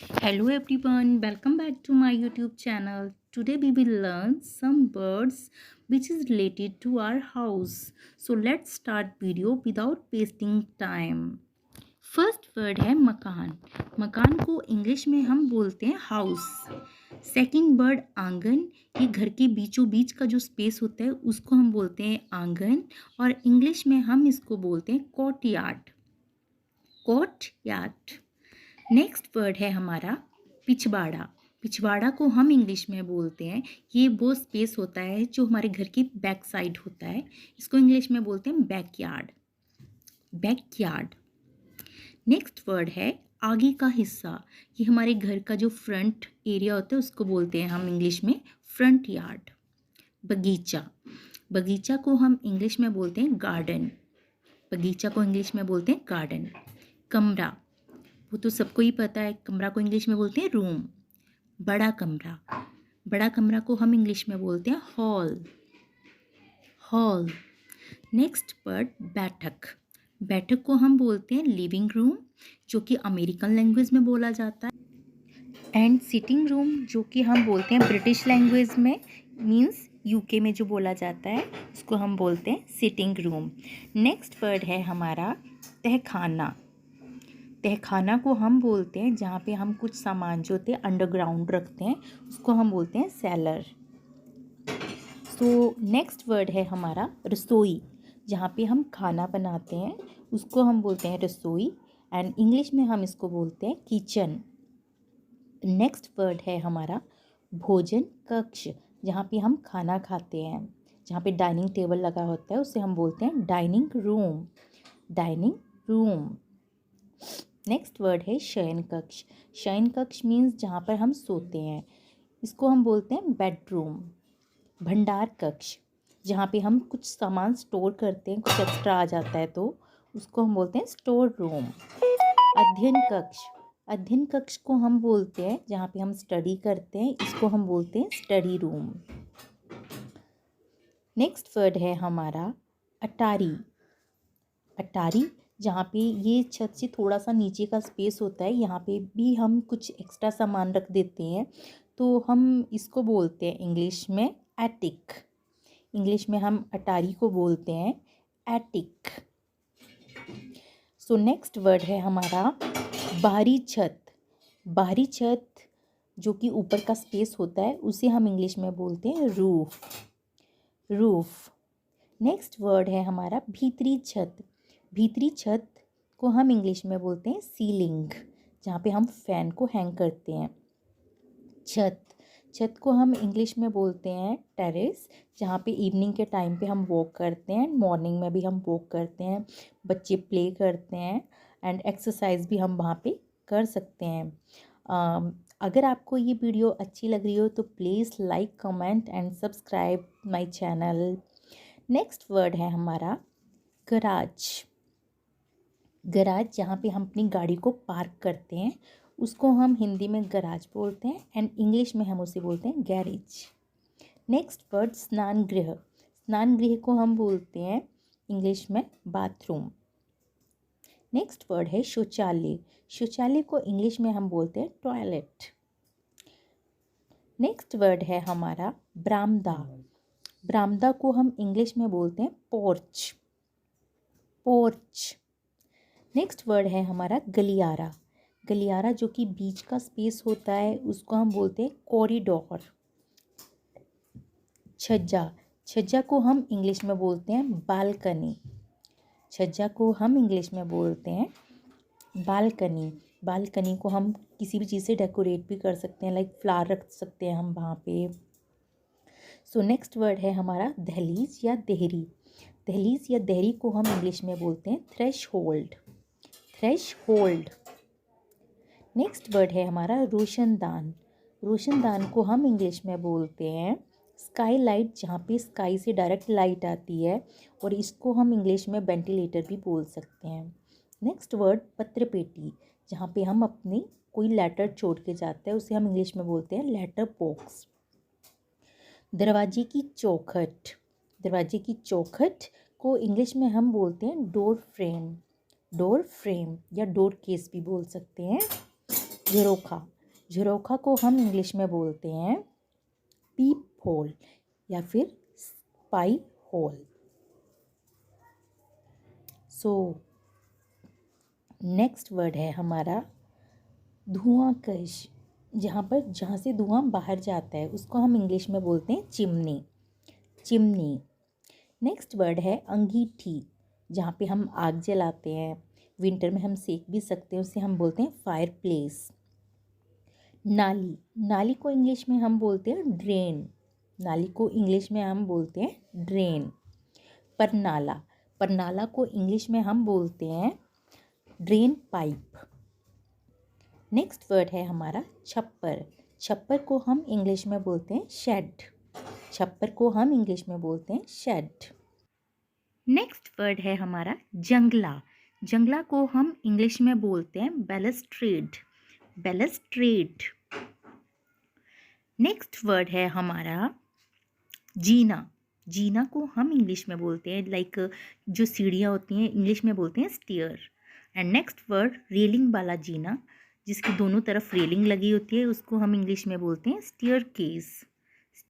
Hello everyone, welcome back to my YouTube channel. Today we will learn some words which is related to our house. So let's start video without wasting time. First word है मकान. मकान को English में हम बोलते हैं house. Second word आंगन. ये घर के बीचों बीच का जो स्पेस होता है उसको हम बोलते हैं आंगन और इंग्लिश में हम इसको बोलते हैं कोर्टयार्ड. कोर्टयार्ड. नेक्स्ट वर्ड है हमारा पिछवाड़ा. पिछवाड़ा को हम इंग्लिश में बोलते हैं, ये वो स्पेस होता है जो हमारे घर की बैक साइड होता है. इसको इंग्लिश में बोलते हैं बैकयार्ड. बैकयार्ड. नेक्स्ट वर्ड है आगे का हिस्सा. ये हमारे घर का जो फ्रंट एरिया होता है उसको बोलते हैं हम इंग्लिश में फ्रंट यार्ड. बगीचा. बगीचा को हम इंग्लिश में बोलते हैं गार्डन. बगीचा को इंग्लिश में बोलते हैं गार्डन. कमरा, वो तो सबको ही पता है, कमरा को इंग्लिश में बोलते हैं रूम. बड़ा कमरा. बड़ा कमरा को हम इंग्लिश में बोलते हैं हॉल. हॉल. नेक्स्ट वर्ड बैठक. बैठक को हम बोलते हैं लिविंग रूम, जो कि अमेरिकन लैंग्वेज में बोला जाता है. एंड सिटिंग रूम, जो कि हम बोलते हैं ब्रिटिश लैंग्वेज में, मीन्स यूके में जो बोला जाता है उसको हम बोलते हैं सिटिंग रूम. नेक्स्ट वर्ड है हमारा तहखाना. तहखाना को हम बोलते हैं जहाँ पे हम कुछ सामान जो होते हैं अंडरग्राउंड रखते हैं उसको हम बोलते हैं सेलर. सो नेक्स्ट वर्ड है हमारा रसोई. जहाँ पे हम खाना बनाते हैं उसको हम बोलते हैं रसोई एंड इंग्लिश में हम इसको बोलते हैं किचन. नेक्स्ट वर्ड है हमारा भोजन कक्ष. जहाँ पे हम खाना खाते हैं, जहाँ पे डाइनिंग टेबल लगा होता है उसे हम बोलते हैं dining room. Dining room. Next word है शयन कक्ष. शयन कक्ष मीन्स जहाँ पर हम सोते हैं, इसको हम बोलते हैं बेडरूम. भंडार कक्ष, जहाँ पे हम कुछ सामान स्टोर करते हैं, कुछ एक्स्ट्रा आ जाता है तो उसको हम बोलते हैं स्टोर रूम. अध्ययन कक्ष. अध्ययन कक्ष को हम बोलते हैं जहाँ पे हम स्टडी करते हैं, इसको हम बोलते हैं स्टडी रूम. नेक्स्ट वर्ड है हमारा अटारी. अटारी, जहाँ पे ये छत से थोड़ा सा नीचे का स्पेस होता है, यहाँ पे भी हम कुछ एक्स्ट्रा सामान रख देते हैं तो हम इसको बोलते हैं इंग्लिश में एटिक. इंग्लिश में हम अटारी को बोलते हैं एटिक. सो नेक्स्ट वर्ड है हमारा बाहरी छत. बाहरी छत, जो कि ऊपर का स्पेस होता है, उसे हम इंग्लिश में बोलते हैं रूफ. रूफ. नेक्स्ट वर्ड है हमारा भीतरी छत. भीतरी छत को हम इंग्लिश में बोलते हैं सीलिंग, जहाँ पे हम फैन को हैंग करते हैं. छत. छत को हम इंग्लिश में बोलते हैं टेरेस, जहाँ पे इवनिंग के टाइम पे हम वॉक करते हैं, मॉर्निंग में भी हम वॉक करते हैं, बच्चे प्ले करते हैं एंड एक्सरसाइज भी हम वहाँ पे कर सकते हैं. अगर आपको ये वीडियो अच्छी लग रही हो तो please like comment and subscribe my channel. Next word है हमारा गराज. गराज, जहाँ पे हम अपनी गाड़ी को पार्क करते हैं उसको हम हिंदी में गराज बोलते हैं एंड इंग्लिश में हम उसे बोलते हैं गैरेज. नेक्स्ट वर्ड स्नान गृह. स्नान गृह को हम बोलते हैं इंग्लिश में बाथरूम. नेक्स्ट वर्ड है शौचालय. शौचालय को इंग्लिश में हम बोलते हैं टॉयलेट. नेक्स्ट वर्ड है हमारा बरामदा. बरामदा को हम इंग्लिश में बोलते हैं पोर्च. पोर्च. नेक्स्ट वर्ड है हमारा गलियारा. गलियारा, जो कि बीच का स्पेस होता है, उसको हम बोलते हैं कॉरिडोर. छज्जा. छज्जा को हम इंग्लिश में बोलते हैं बालकनी. छज्जा को हम इंग्लिश में बोलते हैं बालकनी. बालकनी को हम किसी भी चीज़ से डेकोरेट भी कर सकते हैं, लाइक फ्लावर रख सकते हैं हम वहाँ पे. सो नेक्स्ट वर्ड है हमारा दहलीज या देहरी. दहलीज या देहरी को हम इंग्लिश में बोलते हैं थ्रेशहोल्ड. थ्रेशहोल्ड. नेक्स्ट वर्ड है हमारा रोशनदान. रोशनदान को हम इंग्लिश में बोलते हैं स्काई लाइट, जहाँ पे स्काई से डायरेक्ट लाइट आती है, और इसको हम इंग्लिश में वेंटिलेटर भी बोल सकते हैं. नेक्स्ट वर्ड पत्रपेटी. जहाँ पे हम अपनी कोई लेटर छोड़ के जाते हैं उसे हम इंग्लिश में बोलते हैं लेटर बॉक्स. दरवाजे की चौखट. दरवाजे की चौखट को इंग्लिश में हम बोलते हैं डोर फ्रेम. डोर फ्रेम या डोर केस भी बोल सकते हैं. झरोखा, झरोखा को हम इंग्लिश में बोलते हैं पीप होल या फिर spy hole. So next word है हमारा धुआंकश। जहाँ से धुआं बाहर जाता है उसको हम इंग्लिश में बोलते हैं चिमनी, चिमनी। नेक्स्ट वर्ड है अंगीठी। जहाँ पे हम आग जलाते हैं, विंटर में हम सेक भी सकते हैं, उसे हम बोलते हैं फायर प्लेस। नाली, नाली को इंग्लिश में हम बोलते हैं ड्रेन, नाली को इंग्लिश में हम बोलते हैं ड्रेन। परनाला, परनाला को इंग्लिश में हम बोलते हैं ड्रेन पाइप। नेक्स्ट वर्ड है हमारा छप्पर। छप्पर को हम इंग्लिश में बोलते हैं शेड, छप्पर को हम इंग्लिश में बोलते हैं शेड। नेक्स्ट वर्ड है हमारा जंगला। जंगला को हम इंग्लिश में बोलते हैं बैलस्ट्रेड, बैलस्ट्रेड। नेक्स्ट वर्ड है हमारा जीना। जीना को हम इंग्लिश में बोलते हैं लाइक जो सीढ़ियाँ होती हैं इंग्लिश में बोलते हैं stair. And next word railing वाला जीना, जिसकी दोनों तरफ रेलिंग लगी होती है, उसको हम इंग्लिश में बोलते हैं स्टेयर केस।